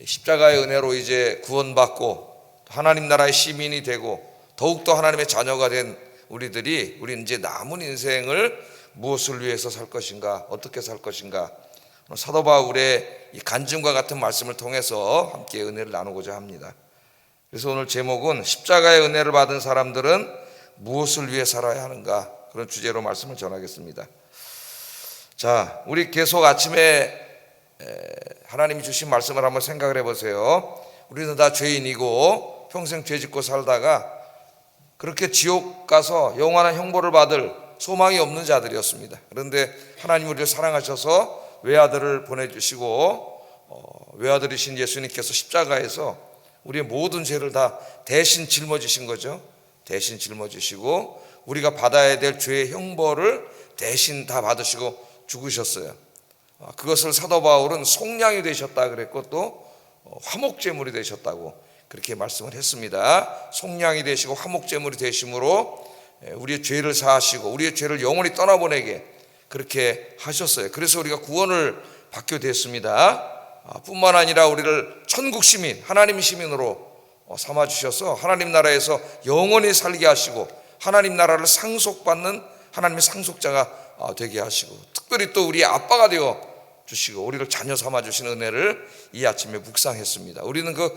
십자가의 은혜로 이제 구원받고 하나님 나라의 시민이 되고 더욱더 하나님의 자녀가 된 우리 이제 남은 인생을 무엇을 위해서 살 것인가, 어떻게 살 것인가, 사도 바울의 이 간증과 같은 말씀을 통해서 함께 은혜를 나누고자 합니다. 그래서 오늘 제목은 십자가의 은혜를 받은 사람들은 무엇을 위해 살아야 하는가, 그런 주제로 말씀을 전하겠습니다. 자, 우리 계속 아침에 하나님이 주신 말씀을 한번 생각을 해보세요. 우리는 다 죄인이고 평생 죄 짓고 살다가 그렇게 지옥 가서 영원한 형벌을 받을 소망이 없는 자들이었습니다. 그런데 하나님 우리를 사랑하셔서 외아들을 보내주시고 외아들이신 예수님께서 십자가에서 우리의 모든 죄를 다 대신 짊어지신 거죠. 대신 짊어지시고 우리가 받아야 될 죄의 형벌을 대신 다 받으시고 죽으셨어요. 그것을 사도 바울은 속량이 되셨다 그랬고 또 화목제물이 되셨다고 그렇게 말씀을 했습니다. 속량이 되시고 화목제물이 되심으로 우리의 죄를 사하시고 우리의 죄를 영원히 떠나보내게 그렇게 하셨어요. 그래서 우리가 구원을 받게 됐습니다. 뿐만 아니라 우리를 천국 시민, 하나님 시민으로 삼아주셔서 하나님 나라에서 영원히 살게 하시고 하나님 나라를 상속받는 하나님의 상속자가 되게 하시고 특별히 또 우리의 아빠가 되어 주시고 우리를 자녀 삼아 주시는 은혜를 이 아침에 묵상했습니다. 우리는 그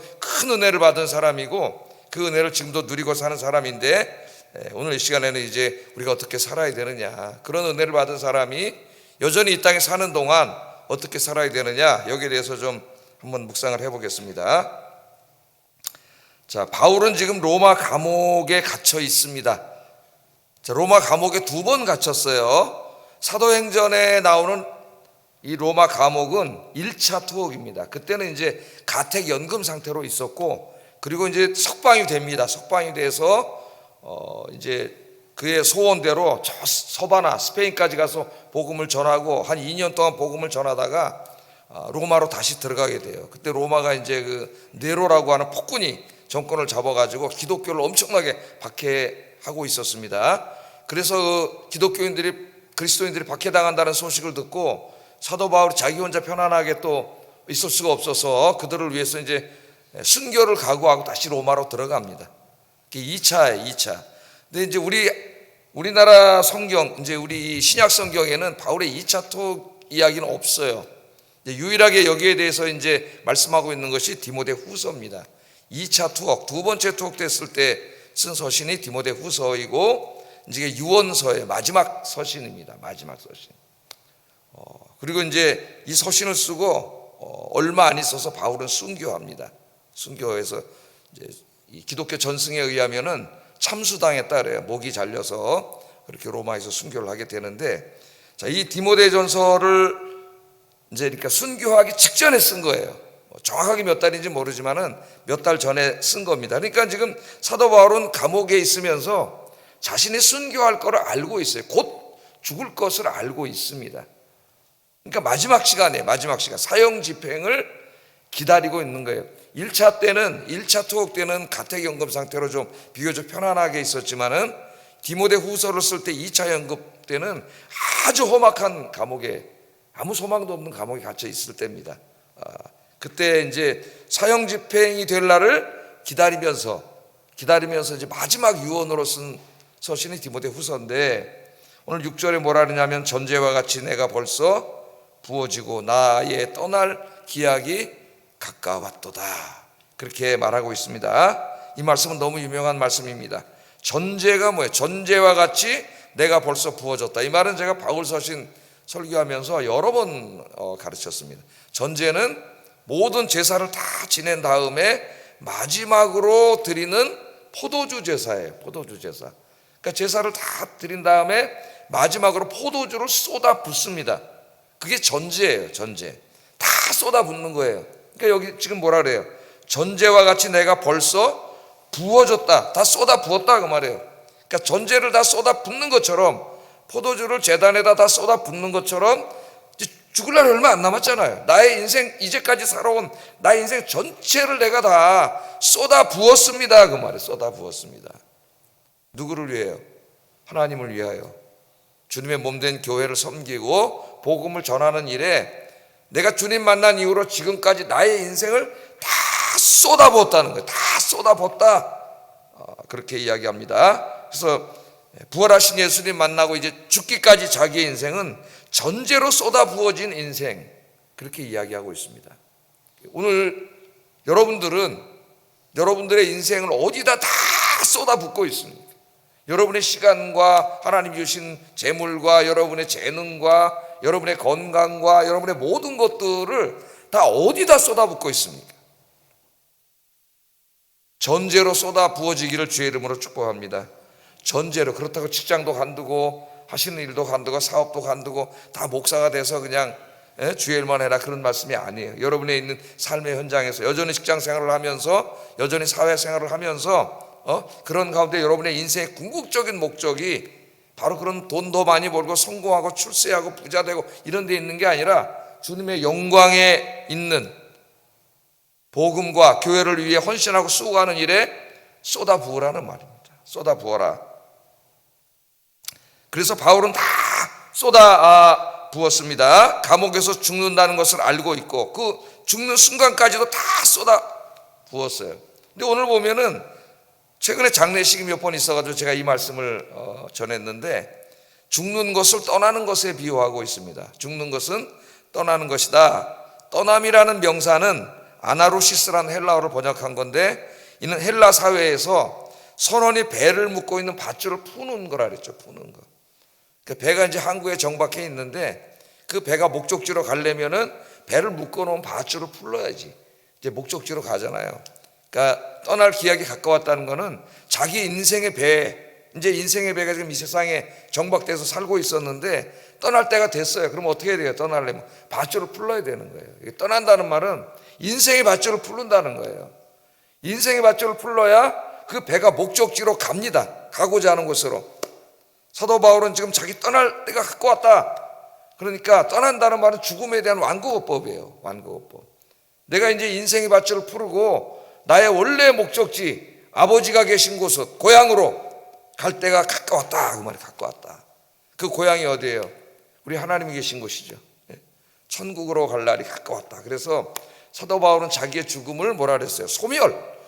큰 은혜를 받은 사람이고 그 은혜를 지금도 누리고 사는 사람인데 오늘 이 시간에는 이제 우리가 어떻게 살아야 되느냐, 그런 은혜를 받은 사람이 여전히 이 땅에 사는 동안 어떻게 살아야 되느냐, 여기에 대해서 좀 한번 묵상을 해보겠습니다. 자, 바울은 지금 로마 감옥에 갇혀 있습니다. 자, 로마 감옥에 2번 갇혔어요. 사도행전에 나오는 이 로마 감옥은 1차 투옥입니다. 그때는 이제 가택 연금 상태로 있었고, 그리고 이제 석방이 됩니다. 석방이 돼서 이제 그의 소원대로 저 서바나 스페인까지 가서 복음을 전하고 한 2년 동안 복음을 전하다가 로마로 다시 들어가게 돼요. 그때 로마가 이제 그 네로라고 하는 폭군이 정권을 잡아가지고 기독교를 엄청나게 박해하고 있었습니다. 그래서 기독교인들이 그리스도인들이 박해당한다는 소식을 듣고 사도 바울이 자기 혼자 편안하게 또 있을 수가 없어서 그들을 위해서 이제 순교를 각오하고 다시 로마로 들어갑니다. 그게 2차예요, 2차. 근데 이제 우리나라 성경, 이제 우리 신약 성경에는 바울의 2차 투옥 이야기는 없어요. 유일하게 여기에 대해서 이제 말씀하고 있는 것이 디모데 후서입니다. 2차 투옥, 2번째 투옥됐을 때 쓴 서신이 디모데 후서이고 이제 유언서의 마지막 서신입니다. 마지막 서신. 그리고 이제 이 서신을 쓰고 얼마 안 있어서 바울은 순교합니다. 순교해서 이제 이 기독교 전승에 의하면은 참수당했다 그래요. 목이 잘려서 그렇게 로마에서 순교를 하게 되는데, 자, 이 디모데전서를 이제 그러니까 순교하기 직전에 쓴 거예요. 정확하게 몇 달인지 모르지만은 몇 달 전에 쓴 겁니다. 그러니까 지금 사도 바울은 감옥에 있으면서 자신이 순교할 거를 알고 있어요. 곧 죽을 것을 알고 있습니다. 그러니까 마지막 시간 사형 집행을 기다리고 있는 거예요. 1차 투옥 때는 가택연금 상태로 좀 비교적 편안하게 있었지만은 디모데 후서를 쓸 때 2차 연금 때는 아주 험악한 감옥에 아무 소망도 없는 감옥에 갇혀 있을 때입니다. 그때 이제 사형 집행이 될 날을 기다리면서 이제 마지막 유언으로 쓴 서신이 디모데 후서인데, 오늘 6절에 뭐라 그러냐면 전제와 같이 내가 벌써 부어지고 나의 떠날 기약이 가까웠도다, 그렇게 말하고 있습니다. 이 말씀은 너무 유명한 말씀입니다. 전제가 뭐예요? 전제와 같이 내가 벌써 부어졌다. 이 말은 제가 바울 서신 설교하면서 여러 번 가르쳤습니다. 전제는 모든 제사를 다 지낸 다음에 마지막으로 드리는 포도주 제사예요. 포도주 제사. 그러니까 제사를 다 드린 다음에 마지막으로 포도주를 쏟아 붓습니다. 그게 전제예요. 전제. 다 쏟아 붓는 거예요. 그러니까 여기 지금 뭐라 그래요? 전제와 같이 내가 벌써 부어졌다. 다 쏟아 부었다 그 말이에요. 그러니까 전제를 다 쏟아 붓는 것처럼, 포도주를 제단에다 다 쏟아 붓는 것처럼 이제 죽을 날 얼마 안 남았잖아요. 나의 인생, 이제까지 살아온 나의 인생 전체를 내가 다 쏟아 부었습니다 그 말이에요. 쏟아 부었습니다. 누구를 위해요? 하나님을 위하여. 주님의 몸된 교회를 섬기고 복음을 전하는 일에 내가 주님 만난 이후로 지금까지 나의 인생을 다 쏟아부었다는 거예요. 다 쏟아붓었다. 그렇게 이야기합니다. 그래서 부활하신 예수님 만나고 이제 죽기까지 자기의 인생은 전제로 쏟아부어진 인생, 그렇게 이야기하고 있습니다. 오늘 여러분들의 인생을 어디다 다 쏟아붓고 있습니다. 여러분의 시간과 하나님 주신 재물과 여러분의 재능과 여러분의 건강과 여러분의 모든 것들을 다 어디다 쏟아붓고 있습니까? 전제로 쏟아 부어지기를 주의 이름으로 축복합니다. 전제로. 그렇다고 직장도 간두고 하시는 일도 간두고 사업도 간두고 다 목사가 돼서 그냥 주의 일만 해라, 그런 말씀이 아니에요. 여러분의 있는 삶의 현장에서 여전히 직장 생활을 하면서 여전히 사회 생활을 하면서 그런 가운데 여러분의 인생의 궁극적인 목적이 바로 그런 돈 더 많이 벌고 성공하고 출세하고 부자 되고 이런 데 있는 게 아니라 주님의 영광에 있는 복음과 교회를 위해 헌신하고 수고하는 일에 쏟아부으라는 말입니다. 쏟아부어라. 그래서 바울은 다 쏟아부었습니다. 감옥에서 죽는다는 것을 알고 있고 그 죽는 순간까지도 다 쏟아부었어요. 근데 오늘 보면은 최근에 장례식이 몇 번 있어가지고 제가 이 말씀을 전했는데, 죽는 것을 떠나는 것에 비유하고 있습니다. 죽는 것은 떠나는 것이다. 떠남이라는 명사는 아나루시스라는 헬라어를 번역한 건데, 이는 헬라 사회에서 선원이 배를 묶고 있는 밧줄을 푸는 거라 그랬죠. 푸는 거. 그 배가 이제 항구에 정박해 있는데 그 배가 목적지로 가려면은 배를 묶어 놓은 밧줄을 풀러야지 이제 목적지로 가잖아요. 그러니까 떠날 기약이 가까웠다는 거는 자기 인생의 배, 이제 인생의 배가 지금 이 세상에 정박돼서 살고 있었는데 떠날 때가 됐어요. 그럼 어떻게 해야 돼요? 떠나려면 밧줄을 풀러야 되는 거예요. 떠난다는 말은 인생의 밧줄을 풀는다는 거예요. 인생의 밧줄을 풀러야 그 배가 목적지로 갑니다. 가고자 하는 곳으로. 사도 바울은 지금 자기 떠날 때가 가까웠다. 그러니까 떠난다는 말은 죽음에 대한 완고법이에요. 완고법. 내가 이제 인생의 밧줄을 풀고 나의 원래 목적지, 아버지가 계신 곳, 고향으로 갈 때가 가까웠다. 그 말이 가까웠다. 그 고향이 어디예요? 우리 하나님이 계신 곳이죠. 천국으로 갈 날이 가까웠다. 그래서 사도 바울은 자기의 죽음을 뭐라 그랬어요?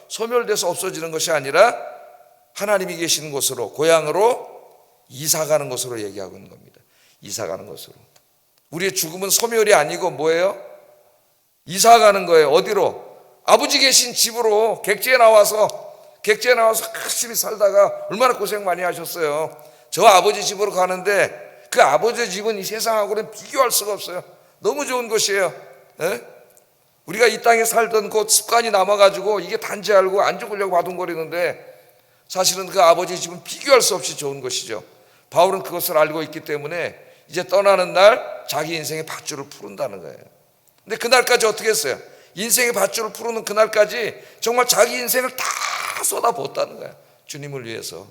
소멸돼서 없어지는 것이 아니라 하나님이 계시는 곳으로, 고향으로 이사가는 것으로 얘기하고 있는 겁니다. 이사가는 것으로. 우리의 죽음은 소멸이 아니고 뭐예요? 이사가는 거예요. 어디로? 아버지 계신 집으로 객지에 나와서 열심히 살다가 얼마나 고생 많이 하셨어요. 저 아버지 집으로 가는데 그 아버지 집은 이 세상하고는 비교할 수가 없어요. 너무 좋은 곳이에요. 우리가 이 땅에 살던 그 습관이 남아가지고 이게 단지 알고 안 죽으려고 바둥거리는데 사실은 그 아버지 집은 비교할 수 없이 좋은 것이죠. 바울은 그것을 알고 있기 때문에 이제 떠나는 날 자기 인생의 밧줄을 푸른다는 거예요. 근데 그날까지 어떻게 했어요? 인생의 밧줄을 푸르는 그날까지 정말 자기 인생을 다 쏟아부었다는 거예요. 주님을 위해서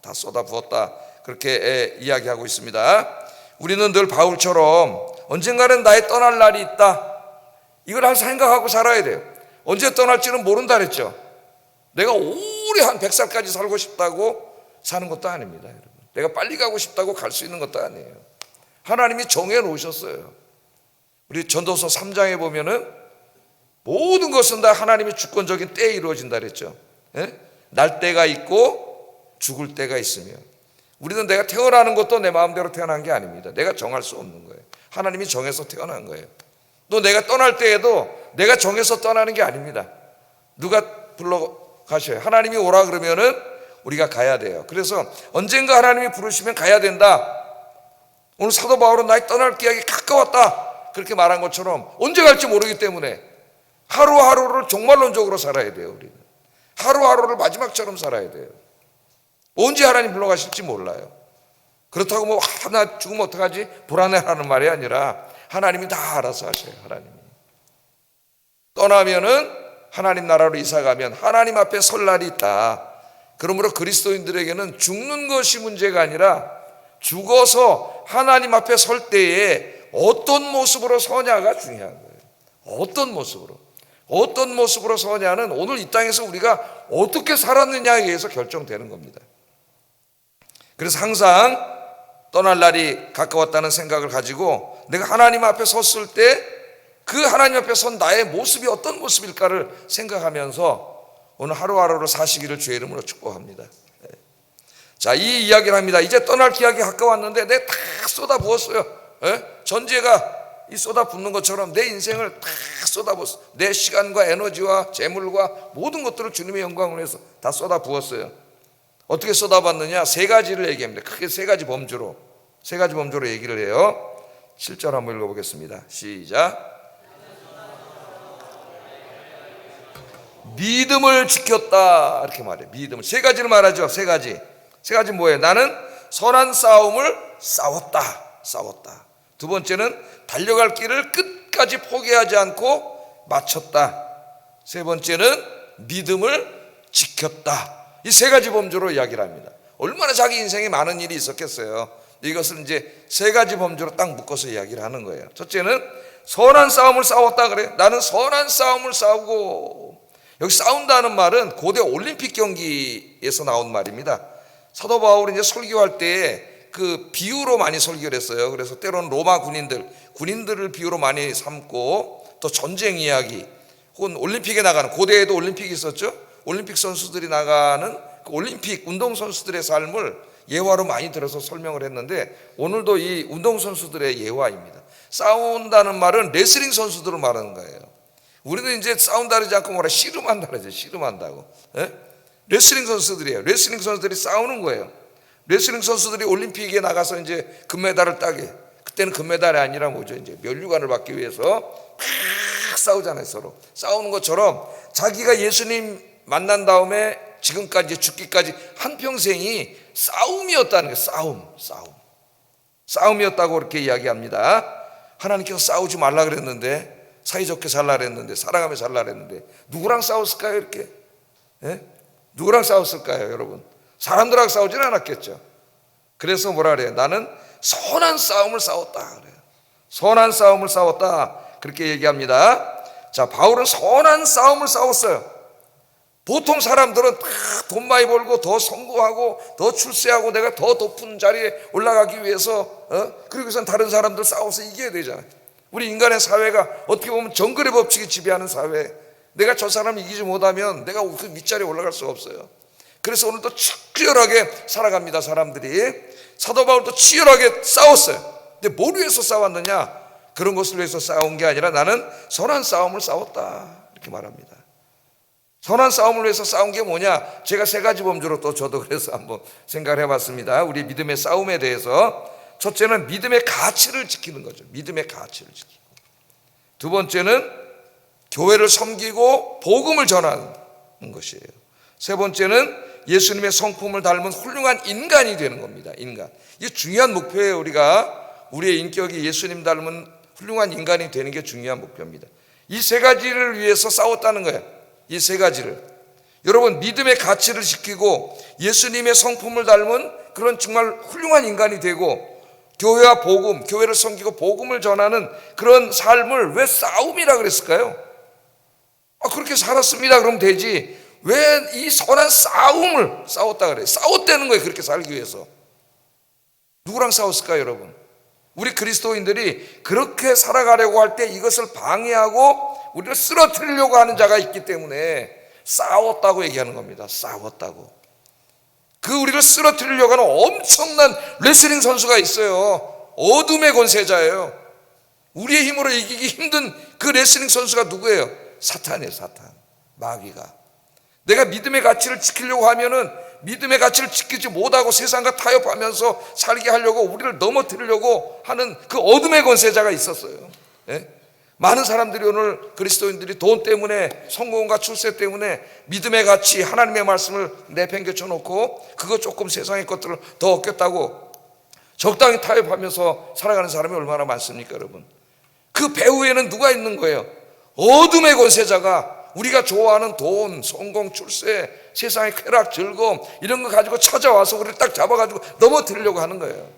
다 쏟아부었다. 그렇게 이야기하고 있습니다. 우리는 늘 바울처럼 언젠가는 나의 떠날 날이 있다. 이걸 항상 생각하고 살아야 돼요. 언제 떠날지는 모른다 그랬죠. 내가 오래 한 100살까지 살고 싶다고 사는 것도 아닙니다. 여러분. 내가 빨리 가고 싶다고 갈 수 있는 것도 아니에요. 하나님이 정해 놓으셨어요. 우리 전도서 3장에 보면은 모든 것은 다 하나님의 주권적인 때에 이루어진다 그랬죠. 날 때가 있고 죽을 때가 있으며, 우리는 내가 태어나는 것도 내 마음대로 태어난 게 아닙니다. 내가 정할 수 없는 거예요. 하나님이 정해서 태어난 거예요. 또 내가 떠날 때에도 내가 정해서 떠나는 게 아닙니다. 누가 불러 가셔요. 하나님이 오라 그러면은 우리가 가야 돼요. 그래서 언젠가 하나님이 부르시면 가야 된다. 오늘 사도 바울은 나의 떠날 기약이 가까웠다 그렇게 말한 것처럼 언제 갈지 모르기 때문에 하루하루를 종말론적으로 살아야 돼요. 우리는 하루하루를 마지막처럼 살아야 돼요. 언제 하나님 불러가실지 몰라요. 그렇다고 뭐 나 죽으면 어떡하지 불안해하는 말이 아니라 하나님이 다 알아서 하셔요. 하나님이 떠나면은 하나님 나라로 이사가면 하나님 앞에 설 날이 있다. 그러므로 그리스도인들에게는 죽는 것이 문제가 아니라 죽어서 하나님 앞에 설 때에 어떤 모습으로 서냐가 중요한 거예요. 어떤 모습으로 서냐는 오늘 이 땅에서 우리가 어떻게 살았느냐에 의해서 결정되는 겁니다. 그래서 항상 떠날 날이 가까웠다는 생각을 가지고 내가 하나님 앞에 섰을 때 그 하나님 앞에 선 나의 모습이 어떤 모습일까를 생각하면서 오늘 하루하루를 사시기를 주의 이름으로 축복합니다. 자, 이 이야기를 합니다. 이제 떠날 기약이 가까웠는데 내가 다 쏟아부었어요. 전제가 이 쏟아붓는 것처럼 내 인생을 다 쏟아부었어요. 내 시간과 에너지와 재물과 모든 것들을 주님의 영광을 위해서 다 쏟아부었어요. 어떻게 쏟아봤느냐? 세 가지를 얘기합니다. 크게 세 가지 범주로 얘기를 해요. 7절 한번 읽어보겠습니다. 시작. 믿음을 지켰다, 이렇게 말해요. 믿음을. 세 가지를 말하죠. 세 가지 뭐예요? 나는 선한 싸움을 싸웠다. 두 번째는 달려갈 길을 끝까지 포기하지 않고 마쳤다. 세 번째는 믿음을 지켰다. 이 세 가지 범주로 이야기를 합니다. 얼마나 자기 인생에 많은 일이 있었겠어요. 이것을 이제 세 가지 범주로 딱 묶어서 이야기를 하는 거예요. 첫째는 선한 싸움을 싸웠다 그래요. 나는 선한 싸움을 싸우고. 여기 싸운다는 말은 고대 올림픽 경기에서 나온 말입니다. 사도 바울이 이제 설교할 때 그 비유로 많이 설교를 했어요. 그래서 때로는 로마 군인들을 비유로 많이 삼고, 또 전쟁 이야기, 혹은 올림픽에 나가는, 고대에도 올림픽이 있었죠. 올림픽 선수들이 나가는 그 올림픽 운동선수들의 삶을 예화로 많이 들어서 설명을 했는데, 오늘도 이 운동선수들의 예화입니다. 싸운다는 말은 레슬링 선수들을 말하는 거예요. 우리도 이제 싸운다 그러지 않고 뭐라 씨름한다 그러죠. 씨름한다고. 레슬링 선수들이에요. 레슬링 선수들이 싸우는 거예요. 레슬링 선수들이 올림픽에 나가서 이제 금메달을 따게, 그때는 금메달이 아니라 뭐죠? 이제 면류관을 받기 위해서 막 싸우잖아요. 서로 싸우는 것처럼 자기가 예수님 만난 다음에 지금까지 죽기까지 한평생이 싸움이었다는 거예요. 싸움이었다고 그렇게 이야기합니다. 하나님께서 싸우지 말라 그랬는데, 사이좋게 살라 그랬는데, 사랑하며 살라 그랬는데 누구랑 싸웠을까요? 이렇게 누구랑 싸웠을까요? 여러분, 사람들하고 싸우지는 않았겠죠. 그래서 뭐라 그래요? 나는 선한 싸움을 싸웠다 그래요. 선한 싸움을 싸웠다, 그렇게 얘기합니다. 자, 바울은 선한 싸움을 싸웠어요. 보통 사람들은 다 돈 많이 벌고 더 성공하고 더 출세하고 내가 더 높은 자리에 올라가기 위해서 그리고선 다른 사람들 싸워서 이겨야 되잖아요. 우리 인간의 사회가 어떻게 보면 정글의 법칙이 지배하는 사회. 내가 저 사람 이기지 못하면 내가 그 윗자리에 올라갈 수가 없어요. 그래서 오늘도 치열하게 살아갑니다. 사람들이. 사도 바울도 치열하게 싸웠어요. 근데 뭘 위해서 싸웠느냐? 그런 것을 위해서 싸운 게 아니라 나는 선한 싸움을 싸웠다, 이렇게 말합니다. 선한 싸움을 위해서 싸운 게 뭐냐? 제가 세 가지 범주로 또 저도 그래서 한번 생각을 해봤습니다. 우리 믿음의 싸움에 대해서. 첫째는 믿음의 가치를 지키는 거죠. 믿음의 가치를 지키고. 두 번째는 교회를 섬기고 복음을 전하는 것이에요. 세 번째는 예수님의 성품을 닮은 훌륭한 인간이 되는 겁니다. 인간. 이게 중요한 목표예요. 우리의 인격이 예수님 닮은 훌륭한 인간이 되는 게 중요한 목표입니다. 이 세 가지를 위해서 싸웠다는 거예요. 이 세 가지를. 여러분, 믿음의 가치를 지키고 예수님의 성품을 닮은 그런 정말 훌륭한 인간이 되고, 교회와 복음, 교회를 섬기고 복음을 전하는 그런 삶을 왜 싸움이라 그랬을까요? 그렇게 살았습니다 그러면 되지. 왜 이 선한 싸움을 싸웠다 그래요? 싸웠다는 거예요. 그렇게 살기 위해서. 누구랑 싸웠을까요, 여러분? 우리 그리스도인들이 그렇게 살아가려고 할 때 이것을 방해하고 우리를 쓰러뜨리려고 하는 자가 있기 때문에 싸웠다고 얘기하는 겁니다. 싸웠다고. 그 우리를 쓰러뜨리려고 하는 엄청난 레슬링 선수가 있어요. 어둠의 권세자예요. 우리의 힘으로 이기기 힘든 그 레슬링 선수가 누구예요? 사탄이에요. 사탄. 마귀가. 내가 믿음의 가치를 지키려고 하면은 믿음의 가치를 지키지 못하고 세상과 타협하면서 살게 하려고, 우리를 넘어뜨리려고 하는 그 어둠의 권세자가 있었어요. 많은 사람들이 오늘 그리스도인들이 돈 때문에, 성공과 출세 때문에 믿음의 가치, 하나님의 말씀을 내팽개쳐 놓고 그거 조금 세상의 것들을 더 얻겠다고 적당히 타협하면서 살아가는 사람이 얼마나 많습니까, 여러분? 그 배후에는 누가 있는 거예요? 어둠의 권세자가 우리가 좋아하는 돈, 성공, 출세, 세상의 쾌락, 즐거움 이런 거 가지고 찾아와서 우리를 딱 잡아가지고 넘어뜨리려고 하는 거예요.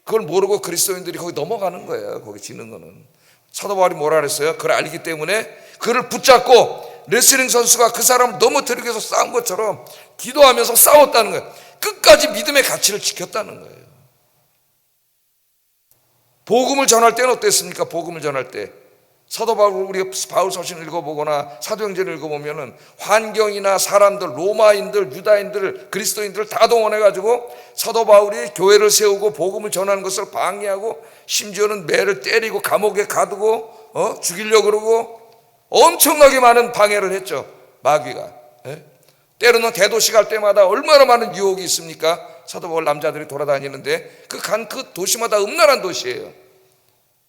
그걸 모르고 그리스도인들이 거기 넘어가는 거예요. 거기 지는 거는. 사도 바울이 뭐라 그랬어요? 그걸 알기 때문에 그를 붙잡고 레슬링 선수가 그 사람을 넘어뜨리기 위해서 싸운 것처럼 기도하면서 싸웠다는 거예요. 끝까지 믿음의 가치를 지켰다는 거예요. 복음을 전할 때는 어땠습니까? 복음을 전할 때 사도 바울, 우리가 바울 서신 읽어보거나 사도행전을 읽어보면은 환경이나 사람들, 로마인들, 유다인들, 그리스도인들을 다 동원해가지고 사도 바울이 교회를 세우고 복음을 전하는 것을 방해하고 심지어는 매를 때리고 감옥에 가두고 죽이려고 그러고 엄청나게 많은 방해를 했죠. 마귀가. 때로는 대도시 갈 때마다 얼마나 많은 유혹이 있습니까? 사도 바울 남자들이 돌아다니는데 그 도시마다 음란한 도시예요.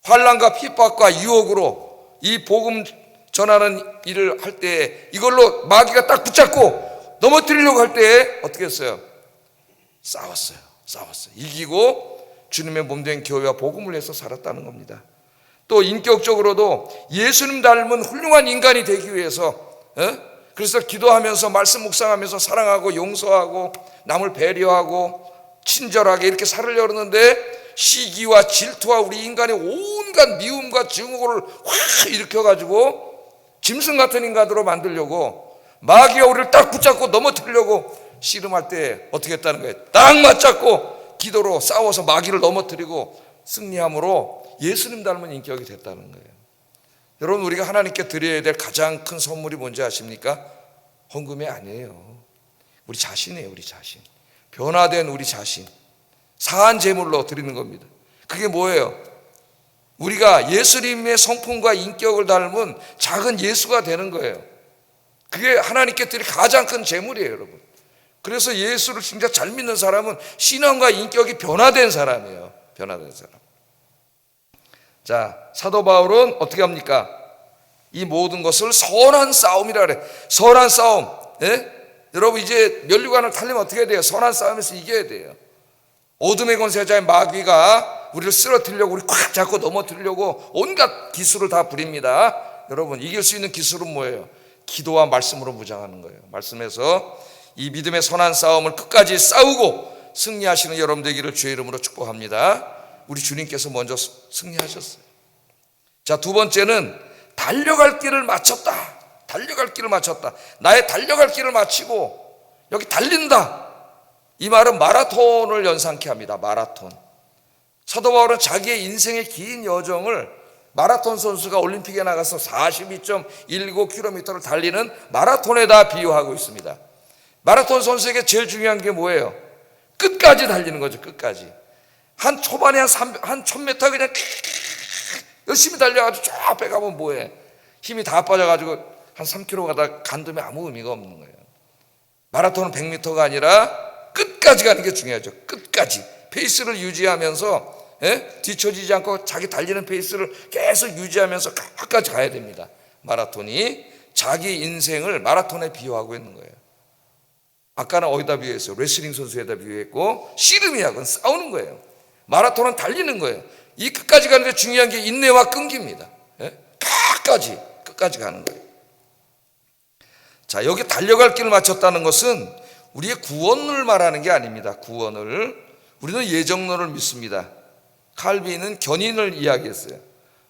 환난과 핍박과 유혹으로 이 복음 전하는 일을 할 때 이걸로 마귀가 딱 붙잡고 넘어뜨리려고 할 때 어떻게 했어요? 싸웠어요. 이기고 주님의 몸된 교회와 복음을 위해서 살았다는 겁니다. 또 인격적으로도 예수님 닮은 훌륭한 인간이 되기 위해서 그래서 기도하면서 말씀 묵상하면서 사랑하고 용서하고 남을 배려하고 친절하게 이렇게 살으려고 하는데 시기와 질투와 우리 인간의 온갖 미움과 증오를 확 일으켜가지고 짐승 같은 인간으로 만들려고 마귀가 우리를 딱 붙잡고 넘어뜨리려고 씨름할 때 어떻게 했다는 거예요? 딱 맞잡고 기도로 싸워서 마귀를 넘어뜨리고 승리함으로 예수님 닮은 인격이 됐다는 거예요. 여러분, 우리가 하나님께 드려야 될 가장 큰 선물이 뭔지 아십니까? 헌금이 아니에요. 우리 자신이에요. 우리 자신. 변화된 우리 자신. 사한 제물로 드리는 겁니다. 그게 뭐예요? 우리가 예수님의 성품과 인격을 닮은 작은 예수가 되는 거예요. 그게 하나님께 드릴 가장 큰 제물이에요, 여러분. 그래서 예수를 진짜 잘 믿는 사람은 신앙과 인격이 변화된 사람이에요. 변화된 사람. 자, 사도 바울은 어떻게 합니까? 이 모든 것을 선한 싸움이라 그래. 선한 싸움. 여러분, 이제 면류관을 타려면 어떻게 해야 돼요? 선한 싸움에서 이겨야 돼요. 어둠의 권세자의 마귀가 우리를 쓰러뜨리려고 우리 꽉 잡고 넘어뜨리려고 온갖 기술을 다 부립니다. 여러분, 이길 수 있는 기술은 뭐예요? 기도와 말씀으로 무장하는 거예요. 말씀에서 이 믿음의 선한 싸움을 끝까지 싸우고 승리하시는 여러분 되기를 주의 이름으로 축복합니다. 우리 주님께서 먼저 승리하셨어요. 자, 두 번째는 달려갈 길을 마쳤다. 달려갈 길을 마쳤다. 나의 달려갈 길을 마치고 여기 달린다. 이 말은 마라톤을 연상케 합니다. 마라톤. 사도 바울은 자기의 인생의 긴 여정을 마라톤 선수가 올림픽에 나가서 42.19km를 달리는 마라톤에다 비유하고 있습니다. 마라톤 선수에게 제일 중요한 게 뭐예요? 끝까지 달리는 거죠. 끝까지. 초반에 한 1000m 그냥 열심히 달려가지고 쫙 빼가면 뭐해? 힘이 다 빠져가지고 한 3km 가다 간두면 아무 의미가 없는 거예요. 마라톤은 100m가 아니라 끝까지 가는 게 중요하죠. 끝까지. 페이스를 유지하면서 뒤처지지 않고 자기 달리는 페이스를 계속 유지하면서 끝까지 가야 됩니다. 마라톤이 자기 인생을 마라톤에 비유하고 있는 거예요. 아까는 어디다 비유했어요? 레슬링 선수에다 비유했고, 씨름이야. 그건 싸우는 거예요. 마라톤은 달리는 거예요. 이 끝까지 가는데 중요한 게 인내와 끈기입니다. 끝까지 가는 거예요. 자, 여기 달려갈 길을 마쳤다는 것은 우리의 구원을 말하는 게 아닙니다. 구원을. 우리는 예정론을 믿습니다. 칼빈은 견인을 이야기했어요.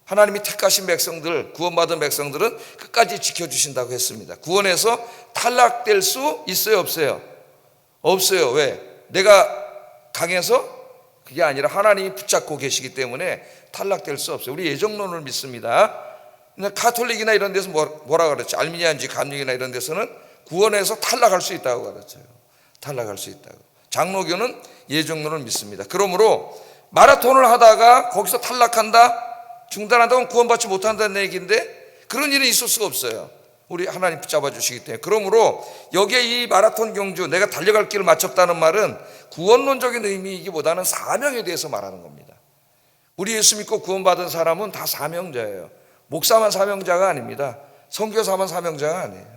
하나님이 택하신 백성들, 구원받은 백성들은 끝까지 지켜주신다고 했습니다. 구원에서 탈락될 수 있어요, 없어요? 없어요. 왜? 내가 강해서? 그게 아니라 하나님이 붙잡고 계시기 때문에 탈락될 수 없어요. 우리 예정론을 믿습니다. 카톨릭이나 이런 데서 뭐라 그랬죠? 알미니안지 감리교나 이런 데서는 구원에서 탈락할 수 있다고 가르쳐요. 탈락할 수 있다고. 장로교는 예정론을 믿습니다. 그러므로 마라톤을 하다가 거기서 탈락한다, 중단한다면 구원받지 못한다는 얘기인데 그런 일은 있을 수가 없어요. 우리 하나님 붙잡아 주시기 때문에. 그러므로 여기에 이 마라톤 경주, 내가 달려갈 길을 마쳤다는 말은 구원론적인 의미이기보다는 사명에 대해서 말하는 겁니다. 우리 예수 믿고 구원받은 사람은 다 사명자예요. 목사만 사명자가 아닙니다. 선교사만 사명자가 아니에요.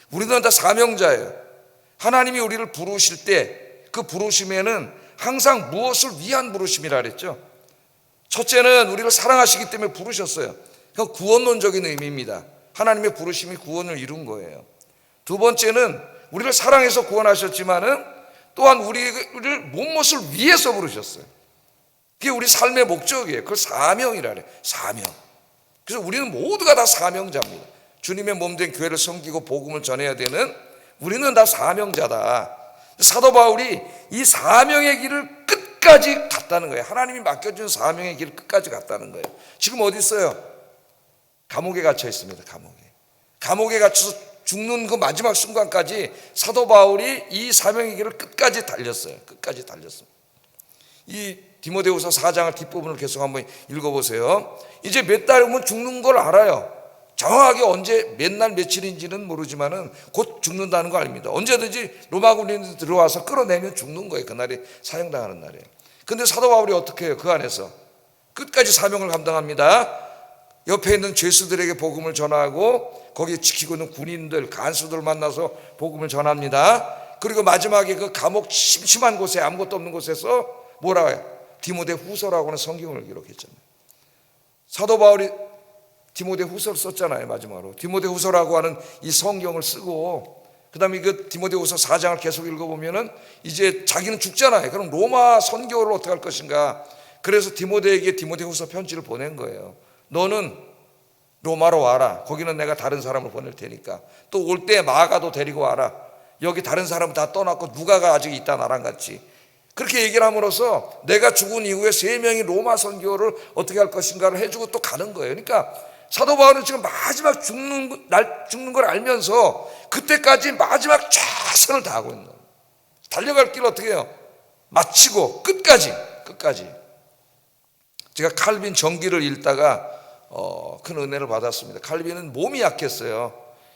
우리는 다 사명자예요. 하나님이 우리를 부르실 때 그 부르심에는 항상 무엇을 위한 부르심이라 그랬죠. 첫째는 우리를 사랑하시기 때문에 부르셨어요. 그건 구원론적인 의미입니다. 하나님의 부르심이 구원을 이룬 거예요. 두 번째는 우리를 사랑해서 구원하셨지만은 또한 우리를 무엇을 위해서 부르셨어요. 그게 우리 삶의 목적이에요. 그걸 사명이라 그래요. 사명. 그래서 우리는 모두가 다 사명자입니다. 주님의 몸된 교회를 섬기고 복음을 전해야 되는 우리는 다 사명자다. 사도 바울이 이 사명의 길을 끝까지 갔다는 거예요. 하나님이 맡겨준 사명의 길을 끝까지 갔다는 거예요. 지금 어디 있어요? 감옥에 갇혀 있습니다. 감옥에 갇혀서 죽는 그 마지막 순간까지 사도 바울이 이 사명의 길을 끝까지 달렸어요. 끝까지 달렸습니다. 이 디모데후서 4장을 뒷부분을 계속 한번 읽어보세요. 이제 몇 달 후면 죽는 걸 알아요. 정확하게 언제 몇 날 며칠인지는 모르지만은 곧 죽는다는 거 아닙니다. 언제든지 로마 군인들이 들어와서 끌어내면 죽는 거예요. 그날이 사형당하는 날이에요. 근데 사도 바울이 어떻게 해요? 그 안에서 끝까지 사명을 감당합니다. 옆에 있는 죄수들에게 복음을 전하고 거기에 지키고 있는 군인들, 간수들 만나서 복음을 전합니다. 그리고 마지막에 그 감옥 심심한 곳에 아무것도 없는 곳에서 뭐라고 해요? 디모데 후서라고 하는 성경을 기록했잖아요. 사도 바울이 디모데 후서를 썼잖아요. 마지막으로 디모데 후서라고 하는 이 성경을 쓰고 그 다음에 그 디모데 후서 4장을 계속 읽어보면은 이제 자기는 죽잖아요. 그럼 로마 선교를 어떻게 할 것인가. 그래서 디모데에게 디모데 후서 편지를 보낸 거예요. 너는 로마로 와라. 거기는 내가 다른 사람을 보낼 테니까. 또 올 때 마가도 데리고 와라. 여기 다른 사람 다 떠났고 누가가 아직 있다 나랑 같이. 그렇게 얘기를 함으로써 내가 죽은 이후에 3명이 로마 선교를 어떻게 할 것인가를 해주고 또 가는 거예요. 그러니까 사도 바울은 지금 마지막 죽는 걸 알면서 그때까지 마지막 최선을 다하고 있는 거예요. 달려갈 길을 어떻게 해요? 마치고 끝까지. 제가 칼빈 전기를 읽다가 큰 은혜를 받았습니다. 칼빈은 몸이 약했어요.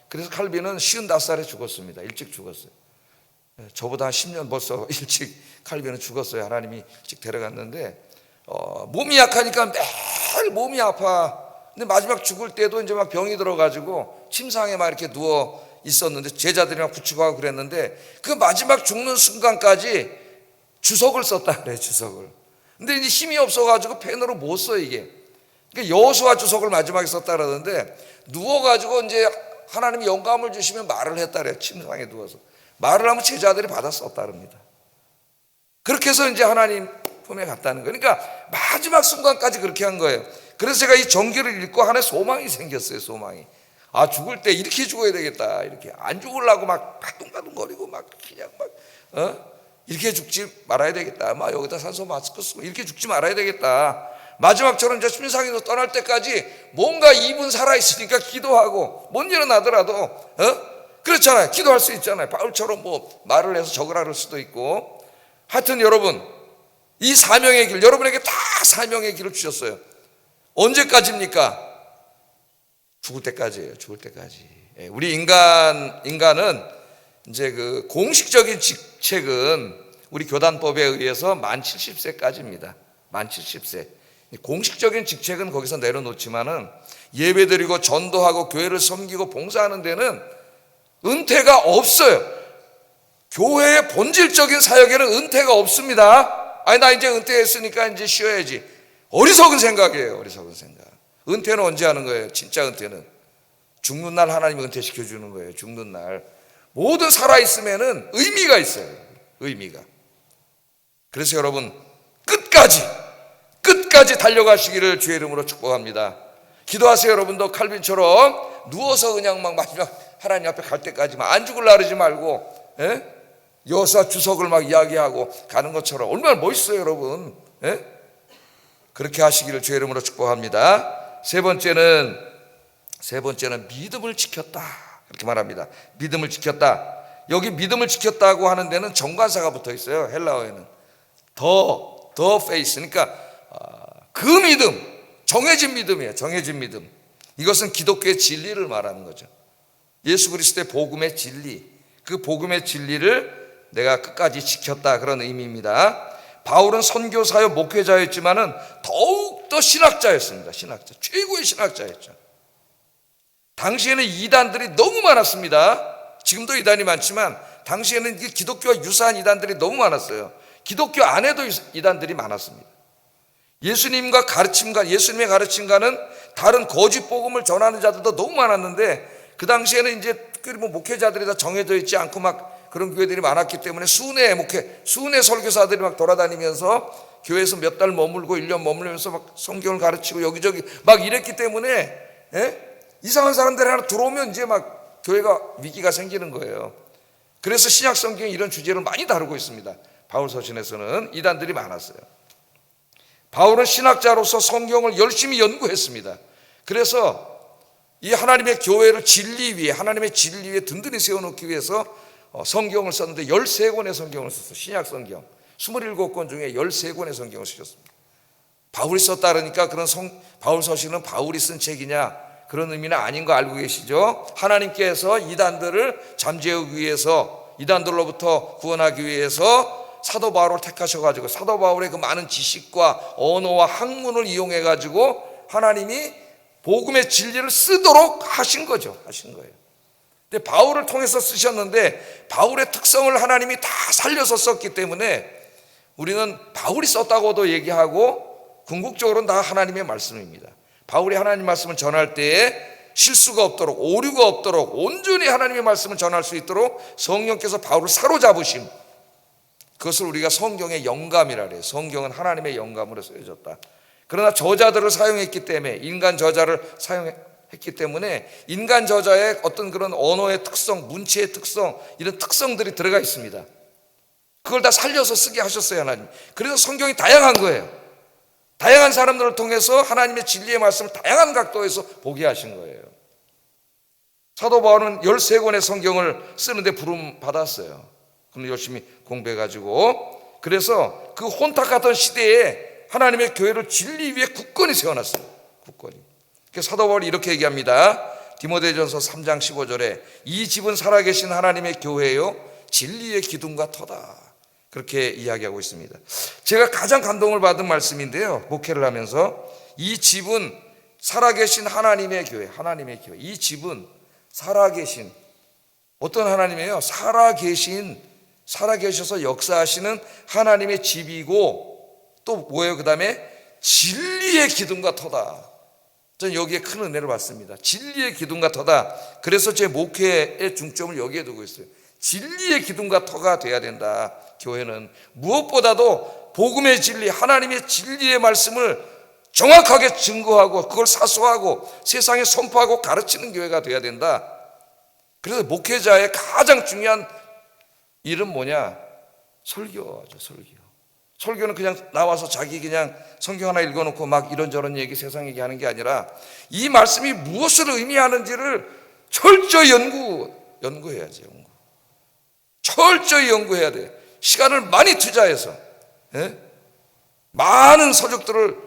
그래서 칼빈은 55살에 죽었습니다. 일찍 죽었어요. 저보다 한 10년 벌써 일찍 칼빈은 죽었어요. 하나님이 일찍 데려갔는데 몸이 약하니까 매일 몸이 아파. 근데 마지막 죽을 때도 이제 막 병이 들어가지고 침상에 막 이렇게 누워 있었는데 제자들이 막 붙이고 하고 그랬는데 그 마지막 죽는 순간까지 주석을 썼다 그래요. 주석을. 근데 이제 힘이 없어가지고 펜으로 못 써 이게. 그러니까 여호수아 주석을 마지막에 썼다 그러는데 누워가지고 이제 하나님이 영감을 주시면 말을 했다 그래요. 침상에 누워서 말을 하면 제자들이 받아 썼다 그럽니다. 그렇게 해서 이제 하나님 품에 갔다는 거예요. 그러니까 마지막 순간까지 그렇게 한 거예요. 그래서 제가 이 전기를 읽고 하나의 소망이 생겼어요. 소망이. 아, 죽을 때 이렇게 죽어야 되겠다. 이렇게 안 죽으려고 막 바둥바둥거리고 막 그냥 막 이렇게 죽지 말아야 되겠다. 막 여기다 산소 마스크 쓰고 이렇게 죽지 말아야 되겠다. 마지막처럼 이제 순상에서 떠날 때까지 뭔가 입은 살아있으니까 기도하고 못 일어나더라도 그렇잖아요. 기도할 수 있잖아요. 바울처럼 뭐 말을 해서 적으라 그럴 수도 있고. 하여튼 여러분 이 사명의 길 여러분에게 다 사명의 길을 주셨어요. 언제까지입니까? 죽을 때까지예요. 죽을 때까지. 우리 인간은 이제 그 공식적인 직책은 우리 교단법에 의해서 만 70세까지입니다. 만 70세. 공식적인 직책은 거기서 내려놓지만은 예배드리고 전도하고 교회를 섬기고 봉사하는 데는 은퇴가 없어요. 교회의 본질적인 사역에는 은퇴가 없습니다. 아니 나 이제 은퇴했으니까 이제 쉬어야지. 어리석은 생각이에요. 어리석은 생각. 은퇴는 언제 하는 거예요? 진짜 은퇴는 죽는 날 하나님이 은퇴시켜 주는 거예요. 죽는 날 모든 살아있으면은 의미가 있어요. 의미가. 그래서 여러분 끝까지 달려가시기를 주의 이름으로 축복합니다. 기도하세요. 여러분도 칼빈처럼 누워서 그냥 막 마지막 하나님 앞에 갈 때까지만 안 죽을라 그러지 말고 여호수아 주석을 막 이야기하고 가는 것처럼 얼마나 멋있어요. 여러분. 그렇게 하시기를 주의 이름으로 축복합니다. 세 번째는 믿음을 지켰다 이렇게 말합니다. 믿음을 지켰다. 여기 믿음을 지켰다고 하는 데는 정관사가 붙어 있어요. 헬라어에는 더 페이스. 그러니까 그 믿음, 정해진 믿음이에요. 정해진 믿음. 이것은 기독교의 진리를 말하는 거죠. 예수 그리스도의 복음의 진리, 그 복음의 진리를 내가 끝까지 지켰다 그런 의미입니다. 바울은 선교사요 목회자였지만은 더욱더 신학자였습니다. 신학자, 최고의 신학자였죠. 당시에는 이단들이 너무 많았습니다. 지금도 이단이 많지만 당시에는 기독교와 유사한 이단들이 너무 많았어요. 기독교 안에도 이단들이 많았습니다. 예수님의 가르침과는 다른 거짓 복음을 전하는 자들도 너무 많았는데 그 당시에는 이제 특별히 뭐 목회자들이 다 정해져 있지 않고 막 그런 교회들이 많았기 때문에 순회 설교사들이 막 돌아다니면서 교회에서 몇 달 머물고 1년 머물면서 막 성경을 가르치고 여기저기 막 이랬기 때문에 이상한 사람들이 하나 들어오면 이제 막 교회가 위기가 생기는 거예요. 그래서 신약 성경이 이런 주제를 많이 다루고 있습니다. 바울 서신에서는 이단들이 많았어요. 바울은 신학자로서 성경을 열심히 연구했습니다. 그래서 이 하나님의 교회를 진리 위에, 하나님의 진리 위에 든든히 세워놓기 위해서 성경을 썼는데 13권의 성경을 썼어요. 신약 성경 27권 중에 13권의 성경을 쓰셨습니다. 바울이 썼다 그러니까 그런 바울 서신은 바울이 쓴 책이냐, 그런 의미는 아닌 거 알고 계시죠? 하나님께서 이단들을 잠재우기 위해서, 이단들로부터 구원하기 위해서 사도 바울을 택하셔가지고 사도 바울의 그 많은 지식과 언어와 학문을 이용해가지고 하나님이 복음의 진리를 쓰도록 하신 거죠. 하신 거예요. 근데 바울을 통해서 쓰셨는데 바울의 특성을 하나님이 다 살려서 썼기 때문에 우리는 바울이 썼다고도 얘기하고 궁극적으로는 다 하나님의 말씀입니다. 바울이 하나님 말씀을 전할 때에 실수가 없도록, 오류가 없도록 온전히 하나님의 말씀을 전할 수 있도록 성령께서 바울을 사로잡으심, 그것을 우리가 성경의 영감이라 그래요. 성경은 하나님의 영감으로 쓰여졌다. 그러나 저자들을 사용했기 때문에, 인간 저자를 사용했기 때문에 인간 저자의 어떤 그런 언어의 특성, 문체의 특성, 이런 특성들이 들어가 있습니다. 그걸 다 살려서 쓰게 하셨어요, 하나님. 그래서 성경이 다양한 거예요. 다양한 사람들을 통해서 하나님의 진리의 말씀을 다양한 각도에서 보게 하신 거예요. 사도 바울은 13권의 성경을 쓰는데 부름 받았어요. 그럼 열심히 공부해가지고, 그래서 그 혼탁하던 시대에 하나님의 교회를 진리 위에 굳건히 세워놨어요. 굳건히. 그래서 사도 바울이 이렇게 얘기합니다. 디모데전서 3장 15절에 이 집은 살아계신 하나님의 교회요 진리의 기둥과 터다, 그렇게 이야기하고 있습니다. 제가 가장 감동을 받은 말씀인데요, 목회를 하면서 이 집은 살아계신 하나님의 교회, 하나님의 교회. 이 집은 살아계신, 어떤 하나님이에요? 살아계셔서 역사하시는 하나님의 집이고, 또 뭐예요? 그 다음에 진리의 기둥과 터다. 저는 여기에 큰 은혜를 받습니다. 진리의 기둥과 터다. 그래서 제 목회의 중점을 여기에 두고 있어요. 진리의 기둥과 터가 돼야 된다. 교회는 무엇보다도 복음의 진리, 하나님의 진리의 말씀을 정확하게 증거하고 그걸 사수하고 세상에 선포하고 가르치는 교회가 돼야 된다. 그래서 목회자의 가장 중요한 일은 뭐냐? 설교죠, 설교. 설교는 그냥 나와서 자기 그냥 성경 하나 읽어놓고 막 이런저런 얘기, 세상 얘기하는 게 아니라 이 말씀이 무엇을 의미하는지를 철저히 연구해야지. 철저히 연구해야 돼. 시간을 많이 투자해서, 많은 서적들을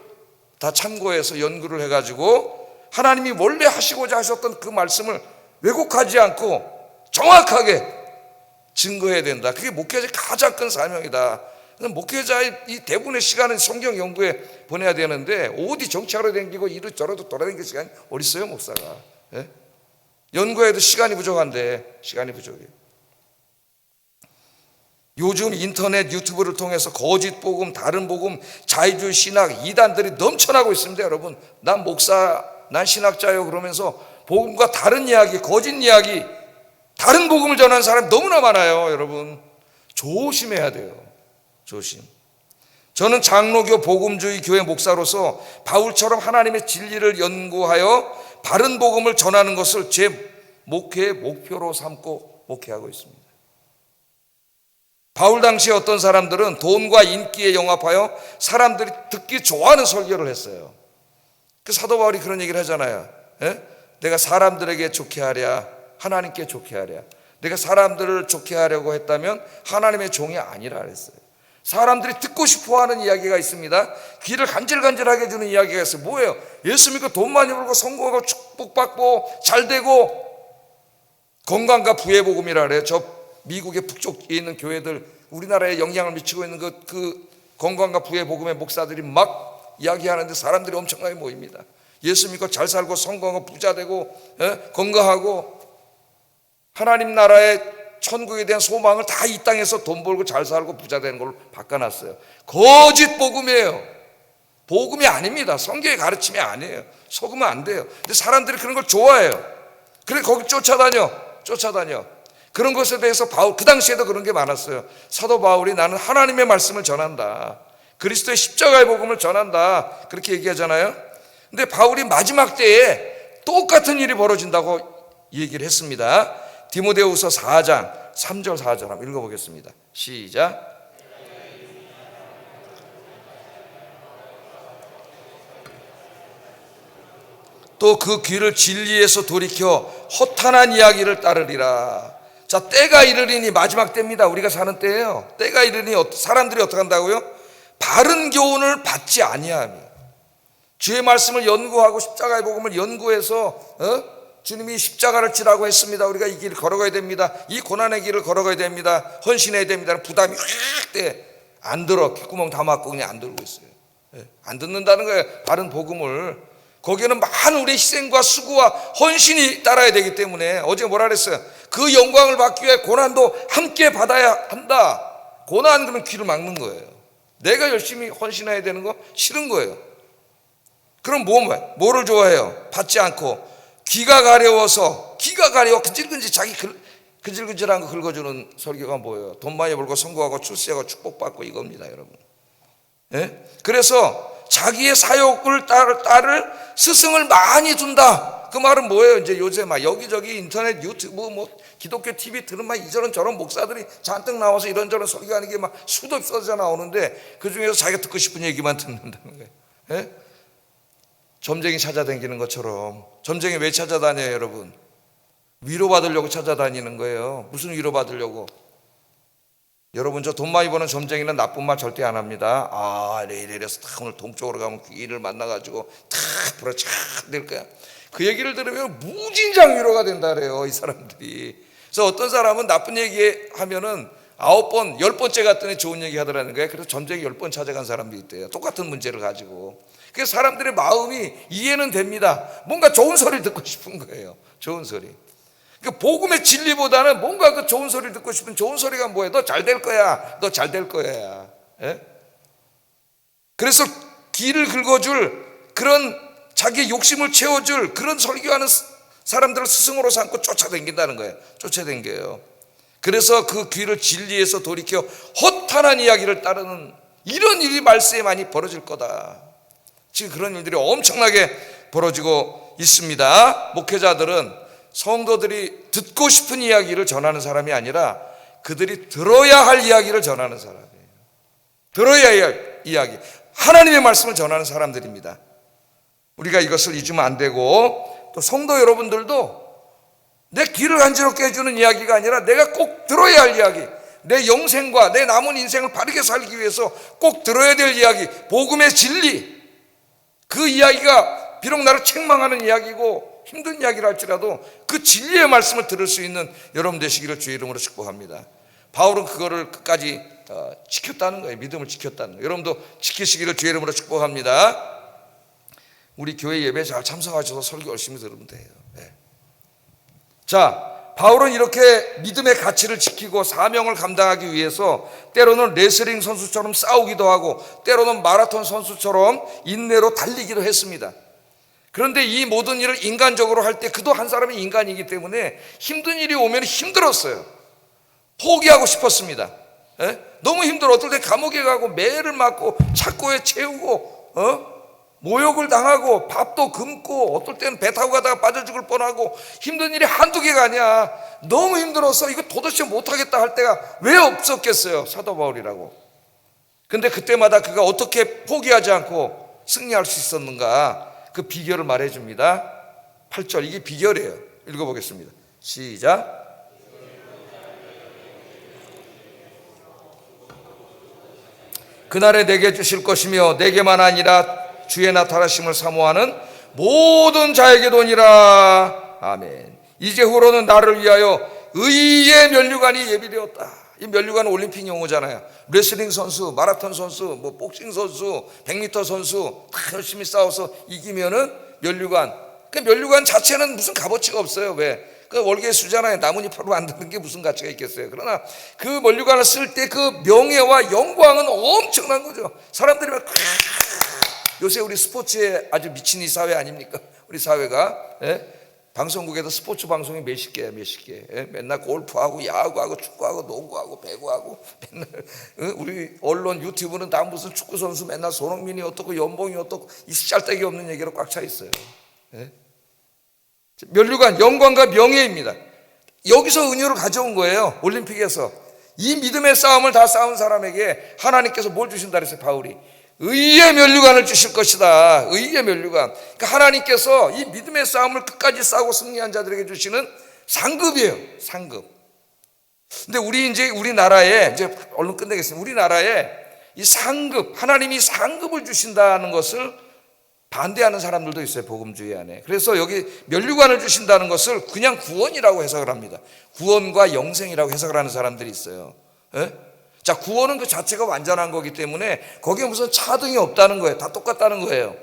다 참고해서 연구를 해가지고 하나님이 원래 하시고자 하셨던 그 말씀을 왜곡하지 않고 정확하게 증거해야 된다. 그게 목회자의 가장 큰 사명이다. 목회자의 이 대부분의 시간은 성경 연구에 보내야 되는데 어디 정치하러 다니고 이리저리도 돌아다니는 시간이 어디 있어요, 목사가? 연구해도 시간이 부족한데, 시간이 부족해. 요즘 인터넷 유튜브를 통해서 거짓 복음, 다른 복음, 자유주의 신학, 이단들이 넘쳐나고 있습니다. 여러분, 난 목사, 난 신학자요 그러면서 복음과 다른 이야기, 거짓 이야기, 다른 복음을 전하는 사람이 너무나 많아요. 여러분, 조심해야 돼요. 조심. 저는 장로교 복음주의 교회 목사로서 바울처럼 하나님의 진리를 연구하여 바른 복음을 전하는 것을 제 목회의 목표로 삼고 목회하고 있습니다. 바울 당시에 어떤 사람들은 돈과 인기에 영합하여 사람들이 듣기 좋아하는 설교를 했어요. 그 사도 바울이 그런 얘기를 하잖아요. 내가 사람들에게 좋게 하랴, 하나님께 좋게 하랴. 내가 사람들을 좋게 하려고 했다면 하나님의 종이 아니라 그랬어요. 사람들이 듣고 싶어하는 이야기가 있습니다. 귀를 간질간질하게 해주는 이야기가 있어요. 뭐예요? 예수 믿고 돈 많이 벌고 성공하고 축복받고 잘되고 건강과 부의 복음이라 그래요. 저 미국의 북쪽에 있는 교회들, 우리나라에 영향을 미치고 있는 그 건강과 부의 복음의 목사들이 막 이야기하는데 사람들이 엄청나게 모입니다. 예수 믿고 잘 살고 성공하고 부자되고 건강하고 하나님 나라의 천국에 대한 소망을 다 이 땅에서 돈 벌고 잘 살고 부자 되는 걸로 바꿔놨어요. 거짓 복음이에요. 복음이 아닙니다. 성경의 가르침이 아니에요. 속으면 안 돼요. 근데 사람들이 그런 걸 좋아해요. 그래 거기 쫓아다녀. 그런 것에 대해서 바울, 그 당시에도 그런 게 많았어요. 사도 바울이 나는 하나님의 말씀을 전한다, 그리스도의 십자가의 복음을 전한다, 그렇게 얘기하잖아요. 근데 바울이 마지막 때에 똑같은 일이 벌어진다고 얘기를 했습니다. 디모데후서 4장 3절 4절 한번 읽어보겠습니다. 시작. 또 그 귀를 진리에서 돌이켜 허탄한 이야기를 따르리라. 자, 때가 이르리니, 마지막 때입니다. 우리가 사는 때예요. 때가 이르니 사람들이 어떻게 한다고요? 바른 교훈을 받지 아니하며 주의 말씀을 연구하고 십자가의 복음을 연구해서 주님이 십자가를 지라고 했습니다. 우리가 이 길을 걸어가야 됩니다. 이 고난의 길을 걸어가야 됩니다. 헌신해야 됩니다. 부담이 확 돼. 안 들어. 귓구멍 다 막고 그냥 안 들고 있어요. 안 듣는다는 거예요. 바른 복음을. 거기에는 많은 우리의 희생과 수고와 헌신이 따라야 되기 때문에 어제 뭐라 그랬어요? 그 영광을 받기 위해 고난도 함께 받아야 한다. 고난 그러면 귀를 막는 거예요. 내가 열심히 헌신해야 되는 거 싫은 거예요. 그럼 뭐를 좋아해요? 받지 않고 귀가 가려워 근질근질 자기 근질근질한 거 긁어주는 설교가 뭐예요? 돈 많이 벌고 성공하고 출세하고 축복받고 이겁니다, 여러분. 그래서 자기의 사욕을 따를 스승을 많이 둔다. 그 말은 뭐예요? 이제 요새 막 여기저기 인터넷 유튜브 뭐 기독교 TV 들은 막 이저런 저런 목사들이 잔뜩 나와서 이런저런 설교하는 게 막 수도 없어져 나오는데 그 중에서 자기가 듣고 싶은 얘기만 듣는다는 거예요. 점쟁이 찾아다니는 것처럼. 점쟁이 왜 찾아다녀요, 여러분? 위로받으려고 찾아다니는 거예요. 무슨 위로받으려고? 여러분, 저 돈 많이 버는 점쟁이는 나쁜 말 절대 안 합니다. 이래서 딱 오늘 동쪽으로 가면 귀인을 만나가지고 탁 불어착 될 거야. 그 얘기를 들으면 무진장 위로가 된다 그래요, 이 사람들이. 그래서 어떤 사람은 나쁜 얘기 하면은 9번, 10번째 갔더니 좋은 얘기 하더라는 거예요. 그래서 점쟁이 10번 찾아간 사람도 있대요. 똑같은 문제를 가지고. 그래서 사람들의 마음이 이해는 됩니다. 뭔가 좋은 소리를 듣고 싶은 거예요. 좋은 소리. 그 복음의 진리보다는 뭔가 그 좋은 소리를 듣고 싶은 좋은 소리가 뭐예요? 너 잘 될 거야. 너 잘 될 거야. 그래서 귀를 긁어줄 그런 자기의 욕심을 채워줄 그런 설교하는 사람들을 스승으로 삼고 쫓아다닌다는 거예요. 쫓아다녀요. 그래서 그 귀를 진리에서 돌이켜 허탄한 이야기를 따르는 이런 일이 말세에 많이 벌어질 거다. 지금 그런 일들이 엄청나게 벌어지고 있습니다. 목회자들은 성도들이 듣고 싶은 이야기를 전하는 사람이 아니라 그들이 들어야 할 이야기를 전하는 사람이에요. 들어야 할 이야기, 하나님의 말씀을 전하는 사람들입니다. 우리가 이것을 잊으면 안 되고, 또 성도 여러분들도 내 귀를 간지럽게 해주는 이야기가 아니라 내가 꼭 들어야 할 이야기, 내 영생과 내 남은 인생을 바르게 살기 위해서 꼭 들어야 될 이야기, 복음의 진리, 그 이야기가 비록 나를 책망하는 이야기고 힘든 이야기를 할지라도 그 진리의 말씀을 들을 수 있는 여러분 되시기를 주의 이름으로 축복합니다. 바울은 그거를 끝까지 지켰다는 거예요. 믿음을 지켰다는 거예요. 여러분도 지키시기를 주의 이름으로 축복합니다. 우리 교회 예배에 잘 참석하셔서 설교 열심히 들으면 돼요. 자, 바울은 이렇게 믿음의 가치를 지키고 사명을 감당하기 위해서 때로는 레슬링 선수처럼 싸우기도 하고 때로는 마라톤 선수처럼 인내로 달리기도 했습니다. 그런데 이 모든 일을 인간적으로 할 때 그도 한 사람이 인간이기 때문에 힘든 일이 오면 힘들었어요. 포기하고 싶었습니다. 너무 힘들어. 어떨 때 감옥에 가고 매를 맞고 착고에 채우고 모욕을 당하고 밥도 굶고 어떨 때는 배 타고 가다가 빠져 죽을 뻔하고 힘든 일이 한두 개가 아니야. 너무 힘들어서 이거 도대체 못하겠다 할 때가 왜 없었겠어요, 사도 바울이라고. 근데 그때마다 그가 어떻게 포기하지 않고 승리할 수 있었는가, 그 비결을 말해줍니다. 8절, 이게 비결이에요. 읽어보겠습니다. 시작. 그날에 내게 주실 것이며 내게만 아니라 주의 나타나심을 사모하는 모든 자에게 도니라. 아멘. 이제후로는 나를 위하여 의의 면류관이 예비되었다. 이 면류관은 올림픽 용어잖아요. 레슬링 선수, 마라톤 선수, 뭐 복싱 선수, 100m 선수 다 열심히 싸워서 이기면은 면류관. 그 면류관 자체는 무슨 값어치가 없어요. 왜? 그 월계수잖아요. 나뭇잎으로 만드는 게 무슨 가치가 있겠어요. 그러나 그 면류관을 쓸 때 그 명예와 영광은 엄청난 거죠. 사람들이 막 요새 우리 스포츠에 아주 미친 이 사회 아닙니까? 우리 사회가. 방송국에도 스포츠 방송이 몇십 개야. 맨날 골프하고 야구하고 축구하고 농구하고 배구하고 맨날 우리 언론 유튜브는 다 무슨 축구 선수 맨날 손흥민이 어떻고 연봉이 어떻고 이 짤데기 없는 얘기로 꽉 차 있어요. 면류관, 영광과 명예입니다. 여기서 은유를 가져온 거예요. 올림픽에서 이 믿음의 싸움을 다 싸운 사람에게 하나님께서 뭘 주신다 그랬어요, 바울이? 의의 면류관을 주실 것이다. 의의 면류관. 그러니까 하나님께서 이 믿음의 싸움을 끝까지 싸우고 승리한 자들에게 주시는 상급이에요. 상급. 근데 우리나라에 이제 얼른 끝내겠습니다. 우리나라에 이 상급, 하나님이 상급을 주신다는 것을 반대하는 사람들도 있어요. 복음주의 안에. 그래서 여기 면류관을 주신다는 것을 그냥 구원이라고 해석을 합니다. 구원과 영생이라고 해석을 하는 사람들이 있어요. 예? 자, 구원은 그 자체가 완전한 거기 때문에 거기에 무슨 차등이 없다는 거예요. 다 똑같다는 거예요.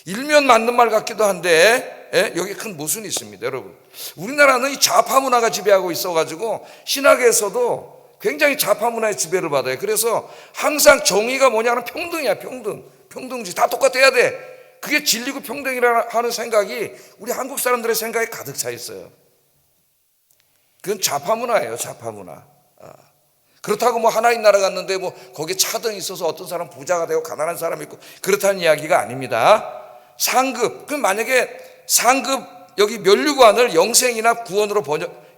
일면 맞는 말 같기도 한데, 예? 여기 큰 모순이 있습니다, 여러분. 우리나라는 이 좌파 문화가 지배하고 있어가지고 신학에서도 굉장히 좌파 문화의 지배를 받아요. 그래서 항상 정의가 뭐냐면 평등이야, 평등. 평등주의. 다 똑같아야 돼. 그게 진리고 평등이라 하는 생각이 우리 한국 사람들의 생각에 가득 차 있어요. 그건 좌파 문화예요, 좌파 문화. 그렇다고 뭐 하나님 나라 갔는데 뭐 거기에 차등이 있어서 어떤 사람 부자가 되고 가난한 사람이 있고 그렇다는 이야기가 아닙니다. 상급. 그럼 만약에 상급 여기 면류관을 영생이나 구원으로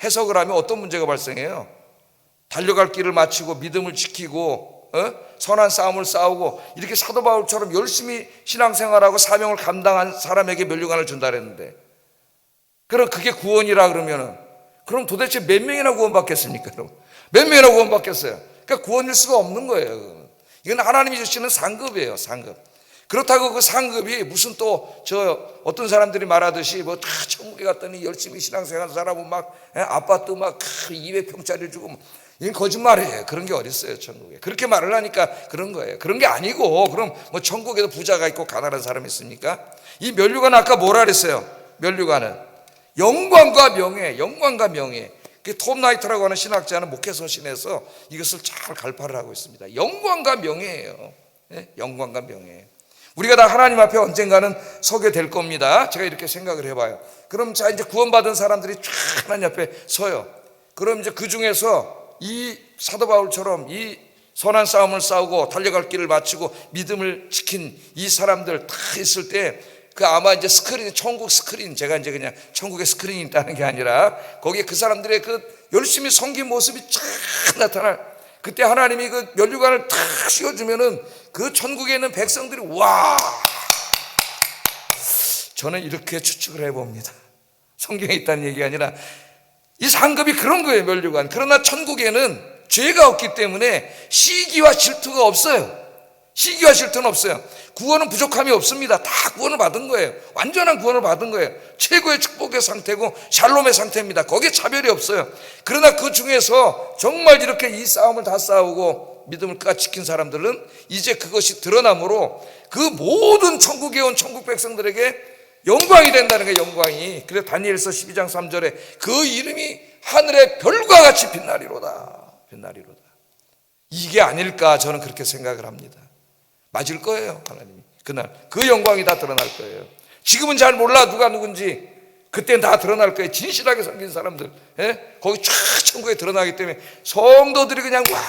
해석을 하면 어떤 문제가 발생해요? 달려갈 길을 마치고 믿음을 지키고 선한 싸움을 싸우고 이렇게 사도 바울처럼 열심히 신앙생활하고 사명을 감당한 사람에게 면류관을 준다 그랬는데, 그럼 그게 구원이라 그러면은 그럼 도대체 몇 명이나 구원받겠습니까? 그럼 몇 명이나 구원받겠어요? 그러니까 구원일 수가 없는 거예요. 이건 하나님이 주시는 상급이에요, 상급. 그렇다고 그 상급이 무슨 또 어떤 사람들이 말하듯이 뭐 다 천국에 갔더니 열심히 신앙생활 사람은 막 아파트 막 200평짜리 주고 이건 거짓말이에요. 그런 게 어딨어요, 천국에. 그렇게 말을 하니까 그런 거예요. 그런 게 아니고, 그럼 뭐 천국에도 부자가 있고 가난한 사람이 있습니까? 이 면류관 아까 뭐라 그랬어요? 면류관은 영광과 명예, 영광과 명예. 톰 나이트라고 하는 신학자는 목회서신에서 이것을 잘 갈파를 하고 있습니다. 영광과 명예예요. 네? 영광과 명예. 우리가 다 하나님 앞에 언젠가는 서게 될 겁니다. 제가 이렇게 생각을 해봐요. 그럼 자, 이제 구원받은 사람들이 쫙 하나님 앞에 서요. 그럼 이제 그 중에서 이 사도 바울처럼 이 선한 싸움을 싸우고 달려갈 길을 마치고 믿음을 지킨 이 사람들 다 있을 때 그 아마 이제 스크린, 천국 스크린, 제가 이제 그냥 천국에 스크린이 있다는 게 아니라 거기에 그 사람들의 그 열심히 섬긴 모습이 쫙 나타날, 그때 하나님이 그 면류관을 탁 씌워주면은 그 천국에 있는 백성들이 와, 저는 이렇게 추측을 해봅니다. 성경에 있다는 얘기가 아니라 이 상급이 그런 거예요, 면류관. 그러나 천국에는 죄가 없기 때문에 시기와 질투가 없어요. 시기와 질투는 없어요. 구원은 부족함이 없습니다. 다 구원을 받은 거예요. 완전한 구원을 받은 거예요. 최고의 축복의 상태고 샬롬의 상태입니다. 거기에 차별이 없어요. 그러나 그 중에서 정말 이렇게 이 싸움을 다 싸우고 믿음을 끝까지 지킨 사람들은 이제 그것이 드러남으로 그 모든 천국에 온 천국 백성들에게 영광이 된다는 거예요, 영광이. 그래서 다니엘서 12장 3절에 그 이름이 하늘의 별과 같이 빛나리로다. 빛나리로다. 이게 아닐까 저는 그렇게 생각을 합니다. 맞을 거예요, 하나님이. 그날 그 영광이 다 드러날 거예요. 지금은 잘 몰라 누가 누군지. 그때는 다 드러날 거예요. 진실하게 섬긴 사람들, 예? 거기 쫙 천국에 드러나기 때문에 성도들이 그냥 와.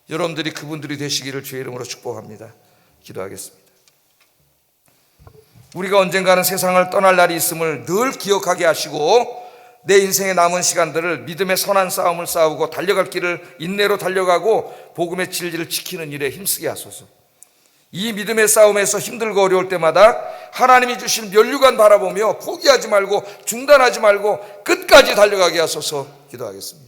여러분들이 그분들이 되시기를 주의 이름으로 축복합니다. 기도하겠습니다. 우리가 언젠가는 세상을 떠날 날이 있음을 늘 기억하게 하시고 내 인생의 남은 시간들을 믿음의 선한 싸움을 싸우고 달려갈 길을 인내로 달려가고 복음의 진리를 지키는 일에 힘쓰게 하소서. 이 믿음의 싸움에서 힘들고 어려울 때마다 하나님이 주신 면류관 바라보며 포기하지 말고 중단하지 말고 끝까지 달려가게 하소서. 기도하겠습니다.